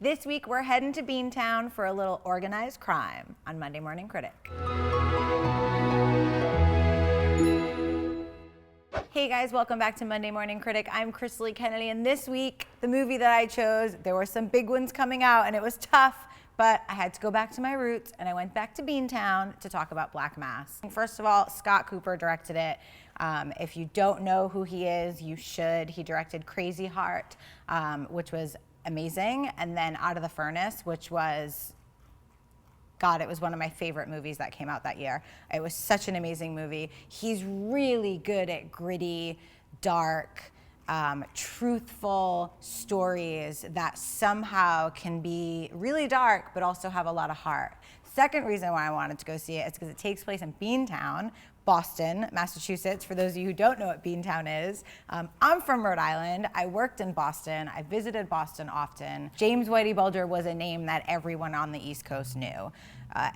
This week we're heading to Beantown for a little organized crime on Monday Morning Critic. Hey guys, welcome back to Monday Morning Critic. I'm Krisily Kennedy, and this week, the movie that I chose, there were some big ones coming out and it was tough, but I had to go back to my roots and I went back to Beantown to talk about Black Mass. First of all, Scott Cooper directed it. If you don't know who he is, you should. He directed Crazy Heart, which was amazing, and then Out of the Furnace, which was, God, it was one of my favorite movies that came out that year. It was such an amazing movie. He's really good at gritty, dark, truthful stories that somehow can be really dark, but also have a lot of heart. Second reason why I wanted to go see it is because it takes place in Beantown, Boston, Massachusetts, for those of you who don't know what Beantown is. I'm from Rhode Island. I worked in Boston. I visited Boston often. James Whitey Bulger was a name that everyone on the East Coast knew.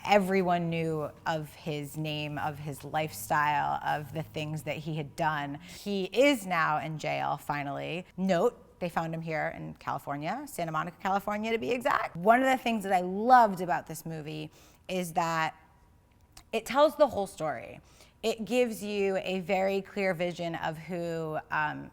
Everyone knew of his name, of his lifestyle, of the things that he had done. He is now in jail, finally. Note, they found him here in California, Santa Monica, California to be exact. One of the things that I loved about this movie is that it tells the whole story. It gives you a very clear vision of who, I'm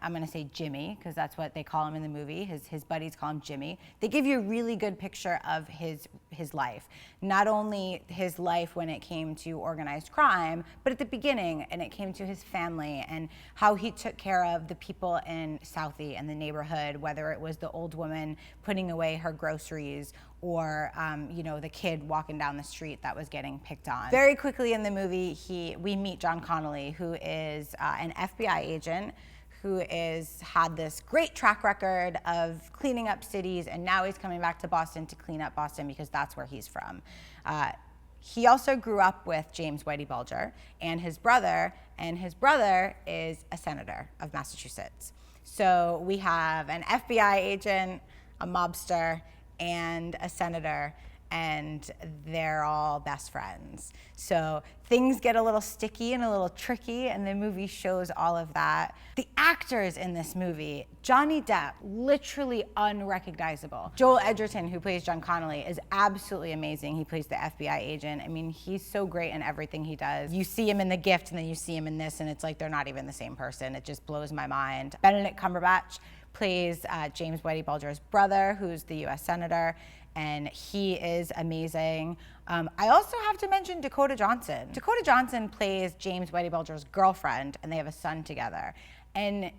gonna say Jimmy, because that's what they call him in the movie. His buddies call him Jimmy. They give you a really good picture of his life. Not only his life when it came to organized crime, but at the beginning, and it came to his family and how he took care of the people in Southie and the neighborhood, whether it was the old woman putting away her groceries or the kid walking down the street that was getting picked on. Very quickly in the movie, we meet John Connolly, who is an FBI agent who had this great track record of cleaning up cities, and now he's coming back to Boston to clean up Boston because that's where he's from. He also grew up with James Whitey Bulger and his brother is a senator of Massachusetts. So we have an FBI agent, a mobster, and a senator, and they're all best friends. So things get a little sticky and a little tricky, and the movie shows all of that. The actors in this movie, Johnny Depp, literally unrecognizable. Joel Edgerton, who plays John Connolly, is absolutely amazing. He plays the FBI agent. I mean, he's so great in everything he does. You see him in The Gift, and then you see him in this, and it's like they're not even the same person. It just blows my mind. Benedict Cumberbatch plays James Whitey Bulger's brother, who's the US Senator, and he is amazing. I also have to mention Dakota Johnson. Dakota Johnson plays James Whitey Bulger's girlfriend, and they have a son together. And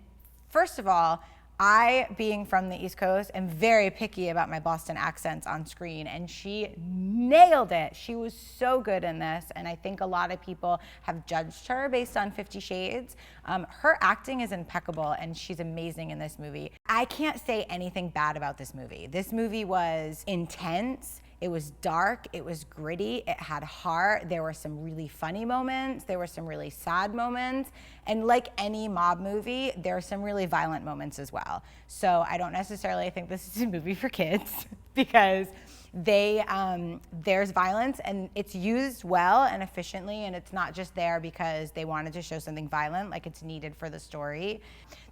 first of all, I, being from the East Coast, am very picky about my Boston accents on screen, and she nailed it. She was so good in this, and I think a lot of people have judged her based on 50 Shades. Her acting is impeccable, and she's amazing in this movie. I can't say anything bad about this movie. This movie was intense. It was dark, it was gritty, it had heart, there were some really funny moments, there were some really sad moments, and like any mob movie, there are some really violent moments as well. So I don't necessarily think this is a movie for kids because there's violence and it's used well and efficiently, and it's not just there because they wanted to show something violent, like it's needed for the story.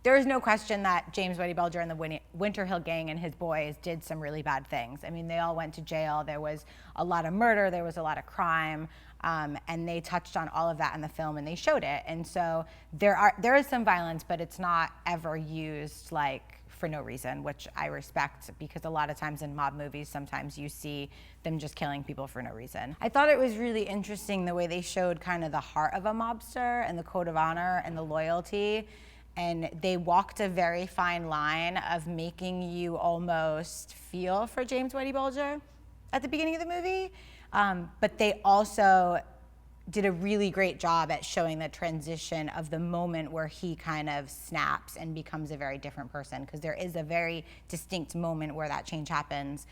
There is no question that James Whitey Bulger and the Winter Hill Gang and his boys did some really bad things. I mean, they all went to jail. There was a lot of murder, there was a lot of crime, and they touched on all of that in the film and they showed it. And so there is some violence, but it's not ever used like for no reason, which I respect, because a lot of times in mob movies, sometimes you see them just killing people for no reason. I thought it was really interesting the way they showed kind of the heart of a mobster and the code of honor and the loyalty. And they walked a very fine line of making you almost feel for James Whitey Bulger at the beginning of the movie. But they also did a really great job at showing the transition of the moment where he kind of snaps and becomes a very different person, because there is a very distinct moment where that change happens,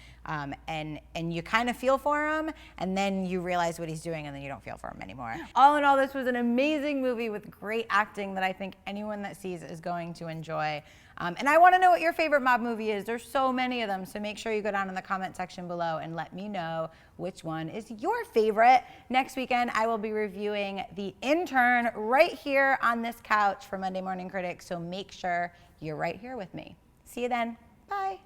and you kind of feel for him, and then you realize what he's doing, and then you don't feel for him anymore. All in all, this was an amazing movie with great acting that I think anyone that sees is going to enjoy. And I want to know what your favorite mob movie is. There's so many of them, so make sure you go down in the comment section below and let me know which one is your favorite. Next weekend, I will be reviewing The Intern right here on this couch for Monday Morning Critic, so make sure you're right here with me. See you then. Bye.